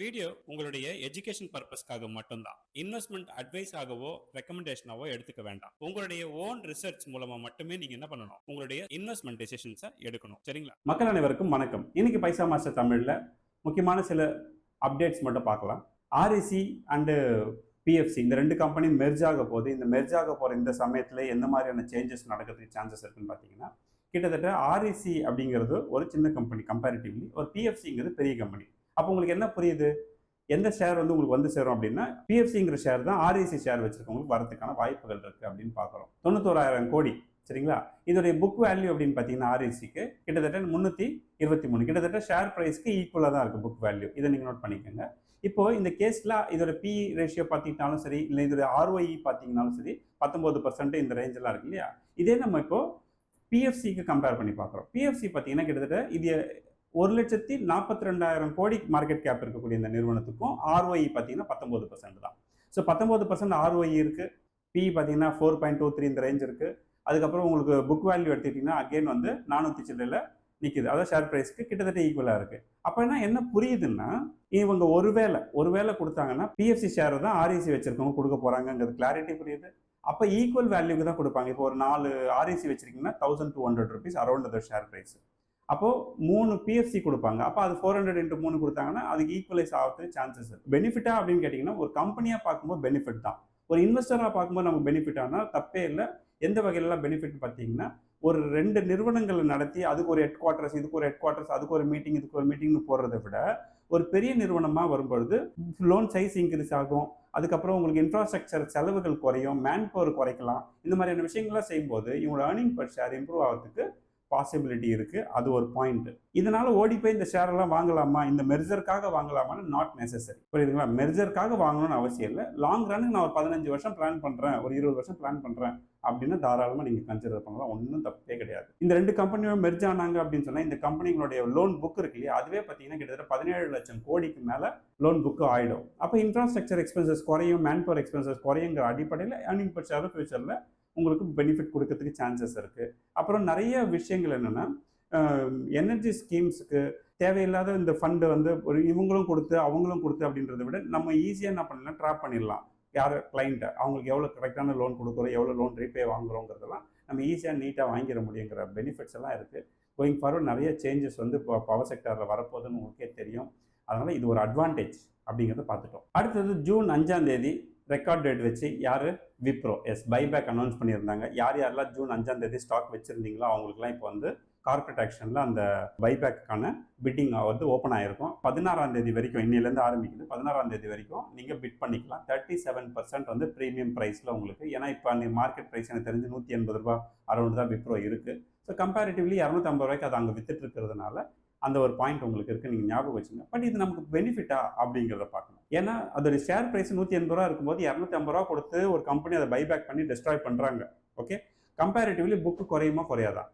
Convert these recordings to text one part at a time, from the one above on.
Video உங்களுடைய education பர்பஸ்க்காக மட்டும்தான். இன்வெஸ்ட்மெண்ட் அட்வைஸ் ஆகவோ ரெக்கமெண்டேஷனாவோ எடுத்துக்க வேண்டாம். உங்களுடைய ஓன் ரிசர்ச் மூலமா மட்டுமே நீங்க என்ன பண்ணணும், உங்களுடைய இன்வெஸ்ட்மெண்ட் டெசிஷன்ஸை எடுக்கணும். சரிங்களா? மக்கள் அனைவருக்கும் வணக்கம். இன்னைக்கு பைசா மாஸ்டர் தமிழ்ல முக்கியமான சில அப்டேட்ஸ் மட்டும் பார்க்கலாம். ஆர்இசி அண்டு பிஎஃப்சி இந்த ரெண்டு கம்பெனி மெர்ஜ் ஆக போகுது. இந்த மெர்ஜ் ஆக போகிற இந்த சமயத்தில் எந்த மாதிரியான சேஞ்சஸ் நடக்கிறதுக்கு சான்சஸ் இருக்குன்னு பார்த்தீங்கன்னா, கிட்டத்தட்ட ஆர்இசி அப்படிங்கிறது ஒரு சின்ன கம்பெனி கம்பேரிட்டிவ்லி, ஒரு பிஎஃப்சிங்கிறது பெரிய கம்பெனி. அப்போ உங்களுக்கு என்ன புரியுது, எந்த ஷேர் வந்து உங்களுக்கு வந்து சேரும் அப்படின்னா பிஎஃப்சிங்கிற ஷேர் தான் ஆர்இசி ஷேர் வச்சிருக்கவங்களுக்கு வரதுக்கான வாய்ப்புகள் இருக்குது அப்படின்னு பார்க்குறோம். 91,000 கோடி. சரிங்களா? இதோடைய புக் வேல்யூ அப்படின்னு பார்த்தீங்கன்னா ஆர்இசிக்கு கிட்டத்தட்ட 323, கிட்டத்தட்ட ஷேர் ப்ரைஸ்க்கு ஈக்குவலாக தான் இருக்குது புக் வேல்யூ. இதை நீங்கள் நோட் பண்ணிக்கோங்க. இப்போ இந்த கேஸில் இதோட பி ரேஷியோ பார்த்திங்கனாலும் சரி, இல்லை இதோட ஆர்ஒஇ பார்த்தீங்கன்னாலும் சரி 19% இந்த ரேஞ்செல்லாம் இருக்கு இல்லையா? இதே நம்ம இப்போ பிஎஃப்சிக்கு கம்பேர் பண்ணி பார்க்குறோம். பிஎஃப்சி பார்த்தீங்கன்னா கிட்டத்தட்ட இது 1,42,000 கோடி மார்க்கெட் கேப் இருக்கக்கூடிய இந்த நிறுவனத்துக்கும் ஆர்ஒஇ பார்த்தீங்கன்னா 19% தான். ஸோ 19% ஆர்ஒஇ இருக்குது. பி பார்த்தீங்கன்னா 4.23 இந்த ரேஞ்ச் இருக்குது. அதுக்கப்புறம் உங்களுக்கு புக் வேல்யூ எடுத்துக்கிட்டிங்கன்னா அகெயின் வந்து 400 சில்லறையில் நிற்கிது. அதாவது ஷேர் ப்ரைஸ்க்கு கிட்டத்தட்ட ஈக்குவலாக இருக்குது. அப்போனா என்ன புரியுதுன்னா, இவங்க ஒருவேளை கொடுத்தாங்கன்னா பிஎஃப்சி ஷேர் தான் ஆர்இசி வச்சிருக்கவங்க கொடுக்க போகிறாங்கங்கிறது கிளாரிட்டி புரியுது. அப்போ ஈக்குவல் வேல்யூக்கு தான் கொடுப்பாங்க. இப்போ ஒரு 4 ஆர்இசி வச்சிருக்கீங்கன்னா 1,200 rupees around the share price. அப்போது 3 பிஎஃப்சி கொடுப்பாங்க. அப்போ அது 400 into 3 கொடுத்தாங்கன்னா அதுக்கு ஈக்குவலைஸ் ஆகிறதுக்கு சான்சஸ் இருக்குது. பெனிஃபிட்டா அப்படின்னு கேட்டிங்கன்னா, ஒரு கம்பெனியாக பார்க்கும்போது பெனிஃபிட் தான். ஒரு இன்வெஸ்டராக பார்க்கும்போது நமக்கு பெனிஃபிட் ஆனால் தப்பே இல்லை. எந்த வகையிலலாம் பெனிஃபிட் பார்த்தீங்கன்னா, ஒரு 2 நிறுவனங்களை நடத்தி அதுக்கு ஒரு ஹெட் குவார்ட்டர்ஸ், இதுக்கு ஒரு ஹெட் குவார்ட்டர்ஸ், அதுக்கு ஒரு மீட்டிங், இதுக்கு ஒரு மீட்டிங்னு போடுறதை விட ஒரு பெரிய நிறுவனமாக வரும்பொழுது லோன் சைஸ் இன்க்ரீஸ் ஆகும். அதுக்கப்புறம் உங்களுக்கு இன்ஃப்ராஸ்ட்ரக்சர் செலவுகள் குறையும், மேன் பவர் குறைக்கலாம். இந்த மாதிரியான விஷயங்கள்லாம் செய்யும்போது இவங்களோட ஏர்னிங் பர் ஷேர் இம்ப்ரூவ் ஆகிறதுக்கு பாசிபிலிட்டி இருக்கு. அது ஒரு பாயிண்ட். இதனால ஓடி போய் இந்த ஷேர் எல்லாம் வாங்கலாமா, இந்த மெர்ஜருக்காக வாங்கலாமான்னு நாட் நெசசரி. புரியுதுங்களா? மெர்ஜருக்காக வாங்கணும்னு அவசியம் இல்லை. லாங் ரன்னுக்கு நான் ஒரு 15 வருஷம் பிளான் பண்றேன், ஒரு 20 வருஷம் பிளான் பண்றேன் அப்படின்னா தாராளமாக நீங்க கன்சிடர் பண்ணலாம். ஒன்றும் தப்பே கிடையாது. இந்த 2 கம்பெனியும் மெர்ஜ் ஆனாங்க அப்படின்னு சொன்னா இந்த கம்பெனிகளுடைய லோன் புக் இருக்கு இல்லையா, அதுவே பார்த்தீங்கன்னா கிட்டத்தட்ட 17 லட்சம் கோடிக்கு மேல லோன் புக்கு ஆயிடும். அப்போ இன்ஃப்ராஸ்ட்ரக்சர் எக்ஸ்பென்சஸ் குறையும், மேன் பவர் எக்ஸ்பென்சஸ் குறையுங்கிற அடிப்படையில் ஏர்னிங் பர் ஷேர் ஃபியூச்சர்ல உங்களுக்கு பெனிஃபிட் கொடுக்கறதுக்கு சான்சஸ் இருக்குது. அப்புறம் நிறைய விஷயங்கள் என்னென்னா, எனர்ஜி ஸ்கீம்ஸுக்கு தேவையில்லாத இந்த ஃபண்டு வந்து ஒரு இவங்களும் கொடுத்து அவங்களும் கொடுத்து அப்படின்றத விட நம்ம ஈஸியாக என்ன பண்ணலாம், ட்ராப் பண்ணிடலாம். யார் கிளைண்ட்டை, அவங்களுக்கு எவ்வளோ கரெக்டான லோன் கொடுக்குறோம், எவ்வளோ லோன் ரீபே வாங்குறோங்கிறதெல்லாம் நம்ம ஈஸியாக நீட்டாக வாங்கிட முடியுங்கிற பெனிஃபிட்ஸ் எல்லாம் இருக்குது. கோயிங் ஃபார்வர்ட் நிறைய சேஞ்சஸ் வந்து இப்போ பவர் செக்டரில் வரப்போகுதுன்னு உங்களுக்கே தெரியும். அதனால் இது ஒரு அட்வான்டேஜ் அப்படிங்கிறத பார்த்துட்டோம். அடுத்தது ஜூன் 5 ரெக்கார்ட் டேட் வச்சு யார், விப்ரோ பைபேக் அனௌன்ஸ் பண்ணியிருந்தாங்க. யாரெல்லாம் ஜூன் 5 ஸ்டாக் வச்சுருந்தீங்களோ அவங்களுக்குலாம் இப்போ வந்து கார்பரேட் ஆக்ஷனில் அந்த பைபேக்கான பிட்டிங் வந்து ஓப்பன் ஆகிருக்கும். 16 வரைக்கும், இன்னிலேருந்து ஆரம்பிக்குது. 16 வரைக்கும் நீங்கள் பிட் பண்ணிக்கலாம். 37% வந்து ப்ரீமியம் ப்ரைஸில் உங்களுக்கு. ஏன்னா இப்போ அந்த மார்க்கெட் ப்ரைஸ் எனக்கு தெரிஞ்சு 180 ரூபா அரௌண்ட் தான் விப்ரோ இருக்குது. ஸோ கம்பேரிட்டிவ்லி 250 ரூபாய்க்கு அது அங்கே வித்துட்டு இருக்கிறதுனால அந்த ஒரு பாயிண்ட் உங்களுக்கு இருக்குது, நீங்கள் ஞாபகம் வச்சுங்க. பட் இது நமக்கு பெனிஃபிட்டா அப்படிங்கிறத பார்க்கணும். ஏன்னா அதோட ஷேர் ப்ரைஸ் 180 ரூபா இருக்கும்போது 250 ரூபா கொடுத்து ஒரு கம்பெனி அதை பைபேக் பண்ணி டெஸ்ட்ராய் பண்ணுறாங்க. ஓகே, கம்பேரிட்டிவ்லி புக்கு குறையுமா குறையாதா?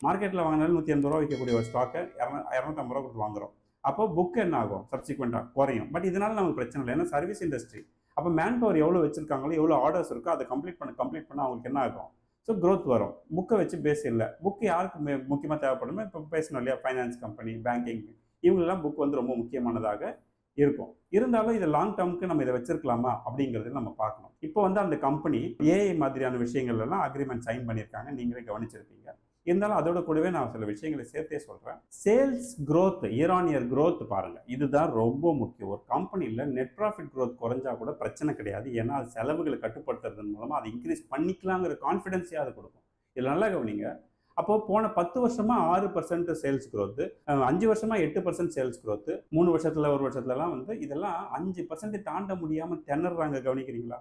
மார்க்கெட்டில் வாங்கினாலும் 180 ரூபா விற்கக்கூடிய ஒரு ஸ்டாக்கை 250 ரூபா கொடுத்து வாங்குறோம். அப்போ புக் என்ன ஆகும், சப்சிக்வெண்ட்டாக குறையும். பட் இதனால நமக்கு பிரச்சனை இல்லை, ஏன்னா சர்வீஸ் இண்டஸ்ட்ரி. அப்போ மேன் பவர் எவ்வளோ வச்சிருக்காங்களோ, எவ்வளோ ஆர்டர்ஸ் இருக்கோ அதை கம்ப்ளீட் பண்ண அவங்களுக்கு என்ன ஆகும், ஸோ க்ரோத் வரும். புக்கை வச்சு பேஸ் இல்லை. புக்கு யாருக்கு முக்கியமாக தேவைப்படுமோ, இப்போ பேசணும் இல்லையா, ஃபைனான்ஸ் கம்பெனி, பேங்கிங், இவங்களெல்லாம் புக் வந்து ரொம்ப முக்கியமானதாக இருக்கும். இருந்தாலும் இதை லாங் டேர்முக்கு நம்ம இதை வச்சிருக்கலாமா அப்படிங்கிறது நம்ம பார்க்கணும். இப்போ வந்து அந்த கம்பெனி ஏஐ மாதிரியான விஷயங்கள்லாம் அக்ரிமெண்ட் சைன் பண்ணியிருக்காங்க, நீங்களே கவனிச்சிருப்பீங்க. இருந்தாலும் அதோட கூடவே நான் சில விஷயங்களை சேர்த்தே சொல்கிறேன். Sales growth, year on year growth பாருங்கள், இதுதான் ரொம்ப முக்கியம். ஒரு கம்பெனியில் நெட் ப்ராஃபிட் க்ரோத் குறைஞ்சா கூட பிரச்சனை கிடையாது. ஏன்னா அது செலவுகளை கட்டுப்படுத்துறதன் மூலமாக அதை இன்க்ரீஸ் பண்ணிக்கலாங்கிற கான்ஃபிடென்ஸையாக அது கொடுக்கும். இதில் நல்லா கவனிங்க. அப்போது போன 10 வருஷமாக 6% சேல்ஸ் க்ரோத்து, 5 வருஷமாக 8% சேல்ஸ் க்ரோத்து, 3 வருஷத்தில் 1 வருஷத்துலலாம் வந்து இதெல்லாம் 5% தாண்ட முடியாமல் திணறாங்க. கவனிக்கிறீங்களா?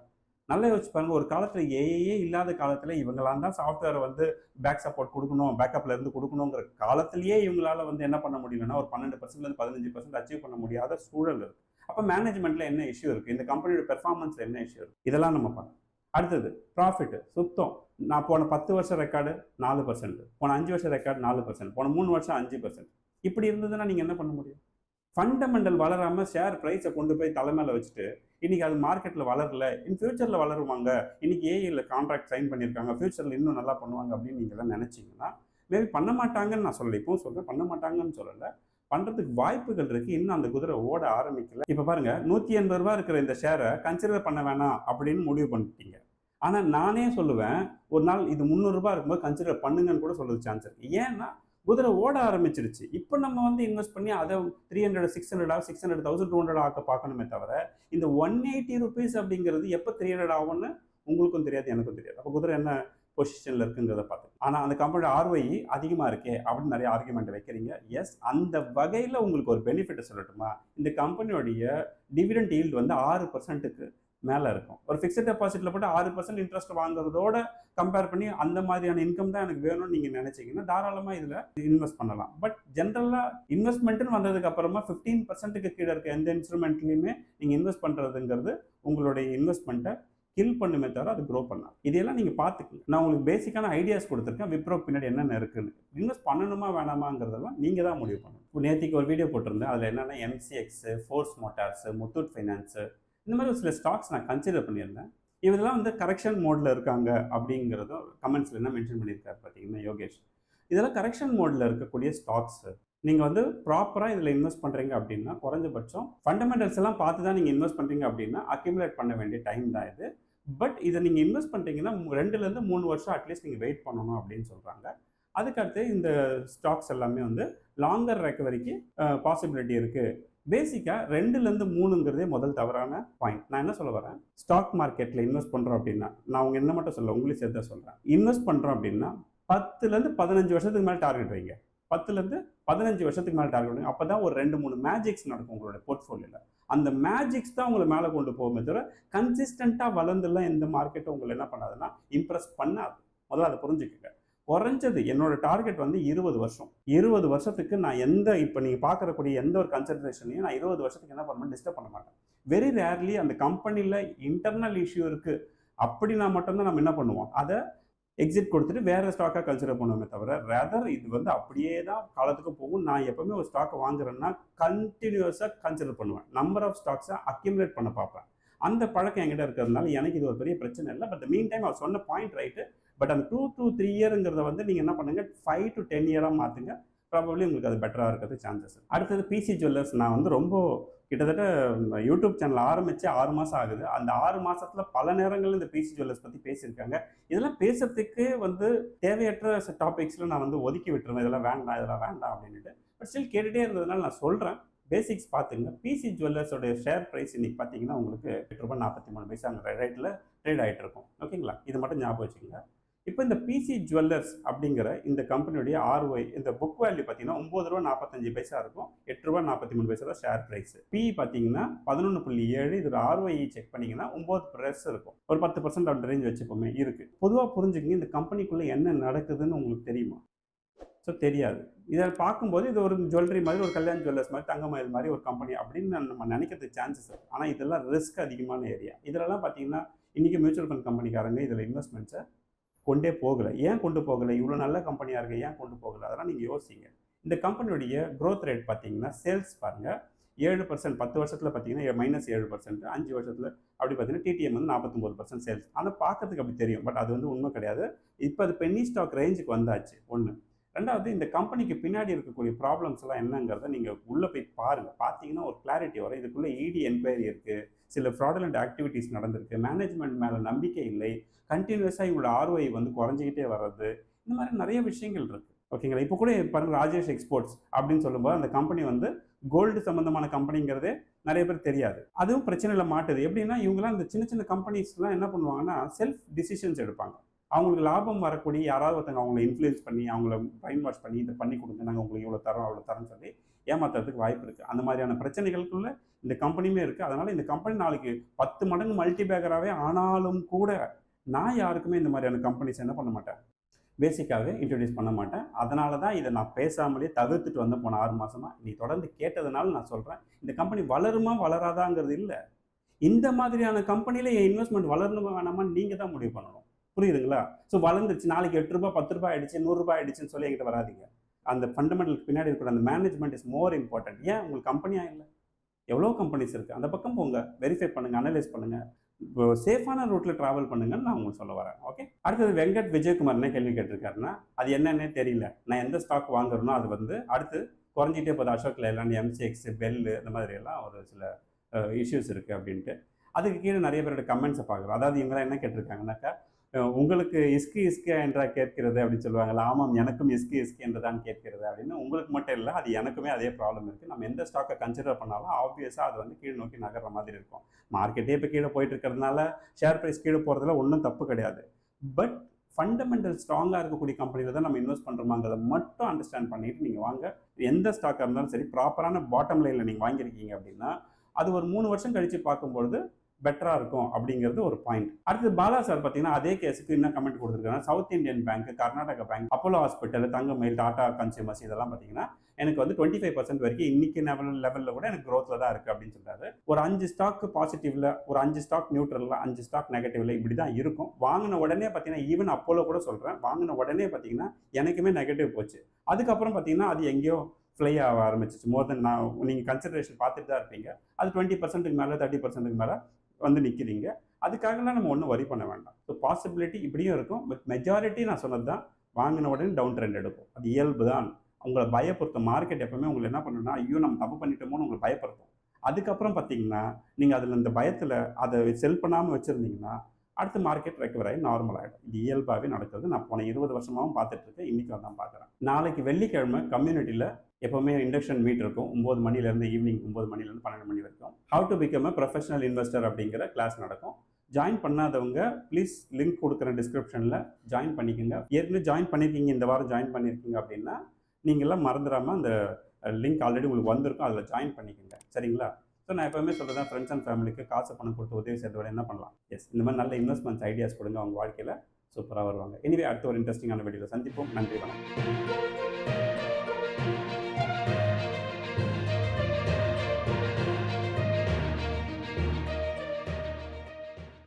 நல்லா யோசிச்சு பாருங்க. ஒரு காலத்தில் ஏஏ இல்லாத காலத்தில் இவங்களாம் தான் சாஃப்ட்வேரை வந்து பேக் சப்போர்ட் கொடுக்கணும், பேக்கப்ல இருந்து கொடுக்கணுங்கிற காலத்திலேயே இவங்களால வந்து என்ன பண்ண முடியலன்னா ஒரு 12% 15% அச்சீவ் பண்ண முடியாத சூழல் இருக்கு. அப்போ மேனேஜ்மெண்ட்ல என்ன இஷ்யூ இருக்கு, இந்த கம்பெனியோட பெர்ஃபார்மன்ஸ்ல என்ன இஷ்யூ இருக்கு, இதெல்லாம் நம்ம பார்க்கணும். அடுத்தது ப்ராஃபிட் சுத்தம். நான் போன 10 வருஷம் ரெக்கார்டு 4%, போன 5 வருஷம் ரெக்கார்டு 4%, போன 3 வருஷம் 5%. இப்படி இருந்ததுன்னா நீங்கள் என்ன பண்ண முடியும்? ஃபண்டமெண்டல் வளராமல் ஷேர் ப்ரைஸை கொண்டு போய் தலைமையில் வச்சுட்டு இன்றைக்கி அது மார்க்கெட்டில் வளரல, இன் ஃபியூச்சரில் வளருவாங்க, இன்றைக்கி ஏஐயில் கான்ட்ராக்ட் சைன் பண்ணியிருக்காங்க, ஃபியூச்சரில் இன்னும் நல்லா பண்ணுவாங்க அப்படின்னு நீங்கள்லாம் நினச்சிங்கன்னா மேபி பண்ண மாட்டாங்கன்னு நான் சொல்லலை, இப்போவும் சொல்கிறேன், பண்ண மாட்டாங்கன்னு சொல்லலை. பண்றதுக்கு வாய்ப்புகள் இருக்கு. இன்னும் அந்த குதிரை ஓட ஆரம்பிக்கல. இப்ப பாருங்க, ₹180 இருக்கிற இந்த ஷேரை கன்சிடர் பண்ண வேணாம் அப்படின்னு முடிவு பண்ணிட்டீங்க. ஆனா நானே சொல்லுவேன், ஒரு நாள் இது ₹300 இருக்கும்போது கன்சிடர் பண்ணுங்கன்னு கூட சொல்றது சான்ஸ் இருக்கு. ஏன்னா குதிரை ஓட ஆரம்பிச்சிருச்சு. இப்ப நம்ம வந்து இன்வெஸ்ட் பண்ணி அதை 300, 600, 600, 1200 ஆக்க பார்க்கணுமே தவிர, இந்த ₹180 அப்படிங்கிறது எப்ப 300 ஆகும்னு உங்களுக்கும் தெரியாது, எனக்கும் தெரியாது. அப்ப குதிரை என்ன பொசிஷன்ல இருக்குங்கிறத பார்த்து. ஆனா அந்த கம்பெனியோட ROI அதிகமா இருக்கே அப்படின்னு நிறைய ஆர்குமெண்ட் வைக்கிறீங்க. எஸ், அந்த வகையில உங்களுக்கு ஒரு பெனிஃபிட் சொல்லட்டுமா? இந்த கம்பெனியோடைய டிவிடெண்ட் ஈல்டு வந்து 6%க்கு மேல இருக்கும். ஒரு ஃபிக்ஸட் டெபாசிட்ல போட்டு 6% இன்ட்ரெஸ்ட் வாங்குறதோட கம்பேர் பண்ணி அந்த மாதிரியான இன்கம் தான் எனக்கு வேணும்னு நீங்க நினைச்சீங்கன்னா தாராளமா இதுல இன்வெஸ்ட் பண்ணலாம். பட் ஜென்ரலா இன்வெஸ்ட்மெண்ட்னு வந்ததுக்கு அப்புறமா 15%க்கு கீழே இருக்க எந்த இன்ஸ்ட்ருமெண்ட்லயுமே நீங்க இன்வெஸ்ட் பண்றதுங்கிறது உங்களுடைய இன்வெஸ்ட்மெண்ட்டை கில் பண்ணுமே தவிர அது க்ரோ பண்ணாது. இதெல்லாம் நீங்க பார்த்துக்கணும். நான் உங்களுக்கு பேசிக்கான ஐடியாஸ் கொடுத்துருக்கேன். விப்ரோ பின்னாடி என்னென்ன இருக்குன்னு. இன்வெஸ்ட் பண்ணணுமா வேணாமாங்கிறதெல்லாம் நீங்க தான் முடிவு பண்ணணும். இப்போ நேத்திக்கு ஒரு வீடியோ போட்டிருந்தேன். அதுல என்னன்னா MCX, force Motors, Muthoot finance, இந்த மாதிரி ஒரு சில ஸ்டாக்ஸ் நான் கன்சிடர் பண்ணியிருந்தேன். இதெல்லாம் வந்து கரெக்ஷன் மோட்ல இருக்காங்க அப்படிங்கிறதும் கமெண்ட்ஸ்ல என்ன மென்ஷன் பண்ணியிருக்காரு பார்த்தீங்கன்னா யோகேஷ். இதெல்லாம் கரெக்ஷன் மோட்ல இருக்கக்கூடிய ஸ்டாக்ஸ். நீங்க வந்து ப்ராப்பரா இதுல இன்வெஸ்ட் பண்றீங்க அப்படின்னா குறைஞ்சபட்சம் ஃபண்டமெண்டல்ஸ் எல்லாம் பார்த்து தான் நீங்க இன்வெஸ்ட் பண்றீங்க அப்படின்னா அக்யூமுலேட் பண்ண வேண்டிய டைம் தான் இது. பட் இதை நீங்க இன்வெஸ்ட் பண்றீங்கன்னா 2லேருந்து 3 வருஷம் அட்லீஸ்ட் நீங்க வெயிட் பண்ணணும் அப்படின்னு சொல்றாங்க. அதுக்கடுத்து இந்த ஸ்டாக்ஸ் எல்லாமே வந்து லாங்கர் ரெக்கவரிக்கு பாசிபிலிட்டி இருக்கு. பேசிக்கா 2லேருந்து 3ங்கிறதே முதல் தவறான பாயிண்ட். நான் என்ன சொல்ல வரேன், ஸ்டாக் மார்க்கெட்ல இன்வெஸ்ட் பண்றோம் அப்படின்னா, நான் உங்க என்ன மட்டும் சொல்ல உங்களையும் சேர்த்து சொல்றேன். இன்வெஸ்ட் பண்றோம் அப்படின்னா 10லேருந்து 15 வருஷத்துக்கு மேல டார்கெட் வைங்க. 10லேருந்து 15 வருஷத்துக்கு மேலே டார்கெட் வைங்க. அப்பதான் ஒரு 2-3 மேஜிக்ஸ் நடக்கும் உங்களோட போர்ட்ஃபோலியோல. அந்த மேஜிக்ஸ் தான் உங்களை மேலே கொண்டு போகுமே தவிர கன்சிஸ்டண்டா வளர்ந்துலாம் எந்த மார்க்கெட்டும் உங்களை என்ன பண்ணாதுன்னா இம்ப்ரெஸ் பண்ணாது. முதல்ல அதை புரிஞ்சுக்கங்க. குறைஞ்சது என்னோட டார்கெட் வந்து 20 வருஷம். 20 வருஷத்துக்கு நான் இப்போ நீங்கள் பார்க்கக்கூடிய எந்த ஒரு கன்சிடரேஷனையும் நான் 20 வருஷத்துக்கு என்ன பண்ணுவேன், டிஸ்டர்ப் பண்ண மாட்டேன். வெரி ரேர்லி அந்த கம்பெனியில் இன்டர்னல் இஷ்யூ இருக்கு அப்படின்னா மட்டும்தான் நம்ம என்ன பண்ணுவோம், அதை எக்ஸிட் கொடுத்துட்டு வேற ஸ்டாக்காக கன்சிடர் பண்ணுவோமே தவிர ரேதர் இது வந்து அப்படியே தான் காலத்துக்கு போகும். நான் எப்பவுமே ஒரு ஸ்டாக்கை வாங்குறேன்னா கண்டினியூஸாக கன்சிடர் பண்ணுவேன். நம்பர் ஆஃப் ஸ்டாக்ஸை அக்யூமுலேட் பண்ண பார்ப்பேன். அந்த பழக்கம் என்கிட்ட இருக்கிறதுனால எனக்கு இது ஒரு பெரிய பிரச்சனை இல்லை. பட் மீன் டைம் அவர் சொன்ன பாயிண்ட் ரைட்டு. பட் அந்த 2 to 3 இயருங்கிறத வந்து நீங்கள் என்ன பண்ணுங்க 5 to 10 இயராக மாற்றுங்க. ப்ராபப்ளி உங்களுக்கு அது பெட்டராக இருக்கிறது சான்சஸ். அடுத்தது பிசி ஜுவல்லர்ஸ். நான் வந்து ரொம்ப கிட்டத்தட்ட யூடியூப் சேனல் ஆரம்பித்து 6 மாதம் ஆகுது. அந்த 6 மாதத்தில் பல நேரங்களில் இந்த பிசி ஜுவல்லர்ஸ் பற்றி பேசியிருக்காங்க. இதெல்லாம் பேசுறதுக்கு வந்து தேவையற்ற டாபிக்ஸில் நான் வந்து ஒதுக்கி விட்டுருவேன். இதெல்லாம் வேண்டாம் அப்படின்ட்டு. பட் ஸ்டில் கேட்டுகிட்டே இருந்ததுனால நான் சொல்கிறேன். பேசிக்ஸ் பார்த்துங்க. பிசி ஜுவல்லர்ஸோடைய ஷேர் ப்ரைஸ் இன்னைக்கு பார்த்தீங்கன்னா உங்களுக்கு ₹8.43 அந்த ரேட்டில் ட்ரேட் ஆகிட்டு இருக்கும். ஓகேங்களா? இது மட்டும் ஞாபகம் வச்சுக்கோங்க. இப்போ இந்த பிசி ஜுவல்லர்ஸ் அப்படிங்கிற இந்த கம்பெனியுடைய ROI இந்த புக் வேல்யூ பார்த்தீங்கன்னா ₹9.45 இருக்கும். ₹8.43 தான் ஷேர் ப்ரைஸ். PE பார்த்தீங்கன்னா 11.7. இதோட ROI செக் பண்ணீங்கன்னா 9+ இருக்கும். ஒரு 10% அந்த ரேஞ்ச் வச்சுப்போமே இருக்கு. பொதுவாக புரிஞ்சுக்கங்க, இந்த கம்பெனிக்குள்ளே என்ன நடக்குதுன்னு உங்களுக்கு தெரியுமா? ஸோ தெரியாது. இதை பார்க்கும்போது இது ஒரு ஜுவல்லரி மாதிரி, ஒரு கல்யாண் ஜுவல்லர்ஸ் மாதிரி, தங்கமயில் மாதிரி ஒரு கம்பெனி அப்படின்னு நம்ம நினைக்கிறதுக்கு சான்சஸ் இருக்குது. ஆனால் இதெல்லாம் ரிஸ்க் அதிகமான ஏரியா. இதிலலாம் பார்த்தீங்கன்னா இன்றைக்கி மியூச்சுவல் ஃபண்ட் கம்பெனிக்காரங்க இதில் இன்வெஸ்ட்மெண்ட்ஸை கொண்டே போகலை. ஏன் கொண்டு போகலை? இவ்வளோ நல்ல கம்பெனியாக இருக்குது, ஏன் கொண்டு போகலை? அதெல்லாம் நீங்கள் யோசிங்க. இந்த கம்பெனியுடைய க்ரோத் ரேட் பார்த்தீங்கன்னா சேல்ஸ் பாருங்கள் 7%. 10 வருஷத்தில் பார்த்தீங்கன்னா -7%. 5 வருஷத்தில் அப்படி பார்த்தீங்கன்னா டிடிஎம் வந்து 49% சேல்ஸ். ஆனால் பார்க்கறதுக்கு அப்படி தெரியும். பட் அது வந்து உண்மை கிடையாது. இப்போ அது பென்னி ஸ்டாக் ரேஞ்சுக்கு வந்தாச்சு. ஒன்று. ரெண்டாவது, இந்த கம்பெனிக்கு பின்னாடி இருக்கக்கூடிய ப்ராப்ளம்ஸ் எல்லாம் என்னங்கிறத நீங்கள் உள்ளே போய் பாருங்கள். பார்த்தீங்கன்னா ஒரு கிளாரிட்டி வரும். இதுக்குள்ளே இடி என்கொயரி இருக்குது, சில ஃப்ராடுலண்ட் ஆக்டிவிட்டீஸ் நடந்திருக்கு, மேனேஜ்மெண்ட் மேலே நம்பிக்கை இல்லை, கண்டினியூஸாக இவங்களோட ROI வந்து குறைஞ்சிக்கிட்டே வர்றது, இந்த மாதிரி நிறைய விஷயங்கள் இருக்குது. ஓகேங்களா? இப்போ கூட பாருங்கள், ராஜேஷ் எக்ஸ்போர்ட்ஸ் அப்படின்னு சொல்லும்போது அந்த கம்பெனி வந்து கோல்டு சம்மந்தமான கம்பெனிங்கிறதே நிறைய பேர் தெரியாது. அதுவும் பிரச்சனையில் மாட்டுது. எப்படின்னா இவங்களாம் இந்த சின்ன சின்ன கம்பெனிஸ்லாம் என்ன பண்ணுவாங்கன்னா செல்ஃப் டிசிஷன்ஸ் எடுப்பாங்க. அவங்களுக்கு லாபம் வரக்கூடிய யாராவது ஒருத்தங்க அவங்களை இன்ஃப்ளூயன்ஸ் பண்ணி, அவங்கள பிரைன் வாஷ் பண்ணி, இதை பண்ணி கொடுங்க, நாங்கள் உங்களுக்கு இவ்வளோ தரோம் அவ்வளோ தரோம்னு சொல்லி ஏமாத்துறதுக்கு வாய்ப்பு இருக்குது. அந்த மாதிரியான பிரச்சனைகளுக்குள்ள இந்த கம்பெனியுமே இருக்குது. அதனால் இந்த கம்பெனி நாளைக்கு 10 மடங்கு மல்டி பேக்கராகவே ஆனாலும் கூட நான் யாருக்குமே இந்த மாதிரியான கம்பெனிஸ் என்ன பண்ண மாட்டேன், பேசிக்காகவே இன்ட்ரடியூஸ் பண்ண மாட்டேன். அதனால தான் இதை நான் பேசாமலே தவிர்த்துட்டு வந்து போன 6 மாதமாக. நீ தொடர்ந்து கேட்டதுனால நான் சொல்கிறேன், இந்த கம்பெனி வளருமா வளராதாங்கிறது இல்லை. இந்த மாதிரியான கம்பெனியில் என் இன்வெஸ்ட்மெண்ட் வளரணுமா வேணாமான்னு நீங்கள் தான் முடிவு பண்ணணும். புரியுதுங்களா? ஸோ வளர்ந்துருச்சு, நாளைக்கு ₹8 ₹10 ஆயிடுச்சு, ₹100 ஆயிடுச்சுன்னு சொல்லி என்கிட்ட வராதிங்க. அந்த ஃபண்டமெண்டலுக்கு பின்னாடி இருக்கிற அந்த மேனேஜ்மெண்ட் இஸ் மோர் இம்பார்ட்டன்ட். ஏன் உங்களுக்கு கம்பெனியாக இல்லை? எவ்வளோ கம்பெனிஸ் இருக்குது, அந்த பக்கம் போங்க, வெரிஃபை பண்ணுங்கள், அனலைஸ் பண்ணுங்கள், இப்போ சேஃபான ரூட்டில் ட்ராவல் பண்ணுங்கன்னு நான் உங்களுக்கு சொல்ல வரேன். ஓகே. அடுத்தது வெங்கட் விஜயகுமார் என்ன கேள்வி கேட்டிருக்காருன்னா, அது என்னன்னே தெரியல, நான் எந்த ஸ்டாக் வாங்குறேனோ அது வந்து அடுத்து குறைஞ்சிட்டே போகுது. அசோக் லைலாண்ட், எம்சிஎக்ஸ், பெல்லு இந்த மாதிரி எல்லாம் ஒரு சில இஷ்யூஸ் இருக்குது அப்படின்ட்டு. அதுக்கு கீழே நிறைய பேரோட கமெண்ட்ஸை பார்க்குறோம். அதாவது இவங்களாம் என்ன கேட்டிருக்காங்கன்னாக்கா, உங்களுக்கு இஸ்கி இஸ்கி என்றா கேட்கிறது அப்படின்னு சொல்லுவாங்கல்ல. ஆமாம், எனக்கும் இஸ்கி இஸ்கி என்றுதான் கேட்கிறது அப்படின்னு. உங்களுக்கு மட்டும் இல்லை, அது எனக்குமே அதே ப்ராப்ளம் இருக்குது. நம்ம எந்த ஸ்டாக்கை கன்சிடர் பண்ணாலும் ஆப்வியஸாக அது வந்து கீழ் நோக்கி நகர்ற மாதிரி இருக்கும். மார்க்கெட்டே இப்போ கீழே போயிட்டு இருக்கிறதுனால ஷேர் ப்ரைஸ் கீழே போகிறதுல ஒன்றும் தப்பு கிடையாது. பட் ஃபண்டமெண்டல் ஸ்ட்ராங்காக இருக்கக்கூடிய கம்பெனியில் தான் நம்ம இன்வெஸ்ட் பண்ணுறோமாங்கிறத மட்டும் அண்டர்ஸ்டாண்ட் பண்ணிட்டு நீங்கள் வாங்க. எந்த ஸ்டாக்காக இருந்தாலும் சரி, ப்ராப்பரான பாட்டம் லைனில் நீங்கள் வாங்கியிருக்கீங்க அப்படின்னா அது ஒரு 3 வருஷம் கழித்து பார்க்கும்பொழுது பெட்டராக இருக்கும் அப்படிங்கிறது ஒரு பாயிண்ட். அடுத்து பாலா சார் பார்த்தீங்கன்னா அதே கேஸுக்கு என்ன கமெண்ட் கொடுத்துருக்காங்க, South Indian Bank, Karnataka Bank, Apollo Hospital, Thangamayil, Tata Consumers இதெல்லாம் பார்த்தீங்கன்னா எனக்கு வந்து 25% வரைக்கும் இன்னைக்கு லெவலில் கூட எனக்கு க்ரோத்தில் தான் இருக்குது அப்படின்னு சொல்றாரு. ஒரு 5 ஸ்டாக் பாசிட்டிவ்ல, ஒரு 5 ஸ்டாக் நியூட்ரலில், 5 ஸ்டாக் நெகட்டிவ்ல இப்படி தான் இருக்கும். வாங்கின உடனே பார்த்தீங்கன்னா ஈவன் அப்போலோ கூட சொல்கிறேன், வாங்கின உடனே பார்த்தீங்கன்னா எனக்குமே நெகட்டிவ் போச்சு. அதுக்கப்புறம் பார்த்தீங்கன்னா அது எங்கேயோ ஃப்ளை ஆக ஆரம்பிச்சிச்சு. மோர் தென் நான் நீங்கள் கன்சிடரேஷன் பார்த்துட்டு தான் இருப்பீங்க. அது 20% மேலே 30% மேலே வந்து நிற்கிறீங்க. அதுக்காகலாம் நம்ம ஒன்றும் வரி பண்ண வேண்டாம். ஸோ பாசிபிலிட்டி இப்படியும் இருக்கும். பட் மெஜாரிட்டி நான் சொன்னது தான், வாங்கின உடனே டவுன் ட்ரெண்ட் எடுக்கும். அது இயல்பு தான். உங்களை பயப்படுத்தும். மார்க்கெட் எப்பவுமே உங்களை என்ன பண்ணணும்னா, ஐயோ நம்ம தப்பு பண்ணிட்டோமோன்னு உங்களை பயப்படுத்தும். அதுக்கப்புறம் பார்த்தீங்கன்னா நீங்கள் அதில் இந்த பயத்தில் அதை செல் பண்ணாமல் வச்சுருந்தீங்கன்னா அடுத்து மார்க்கெட் ரெக்கவர் ஆகி நார்மல் ஆகிடும். இது இயல்பாகவே நடக்குது. நான் போன 20 வருஷமாகவும் பார்த்துட்ருக்கேன். இன்றைக்கி தான் பார்க்குறேன். நாளைக்கு வெள்ளிக்கிழமை கம்யூனிட்டியில் எப்போவுமே இண்டக்ஷன் மீட் இருக்கும். 9 மணிலேருந்து ஈவினிங் 9 மணிலேருந்து 12 மணி வரைக்கும் how to become a professional investor அப்படிங்கிற கிளாஸ் நடக்கும். ஜாயின் பண்ணாதவங்க ப்ளீஸ் லிங்க் கொடுக்குற டிஸ்கிரிப்ஷனில் ஜாயின் பண்ணிக்கோங்க. ஏற்கனவே ஜாயின் பண்ணியிருக்கீங்க, இந்த வாரம் ஜாயின் பண்ணியிருக்கீங்க அப்படின்னா நீங்கள்லாம் மறந்துடாமல் அந்த லிங்க் ஆல்ரெடி உங்களுக்கு வந்திருக்கும், அதில் ஜாயின் பண்ணிக்கோங்க. சரிங்களா? ஸோ நான் எப்போவுமே சொல்கிறேன், ஃப்ரெண்ட்ஸ் அண்ட் ஃபேமிலிக்கு காசு பணம் கொடுத்து உதவி செய்கிறத விட என்ன பண்ணலாம்? எஸ், இந்த மாதிரி நல்ல இன்வெஸ்ட்மெண்ட்ஸ் ஐடியாஸ் கொடுங்க, அவங்க வாழ்க்கையில் சூப்பராக வருவாங்க. எனிவே அடுத்த ஒரு இன்ட்ரெஸ்டிங்கான வீடியோவில் சந்திப்போம். நன்றி, வணக்கம்.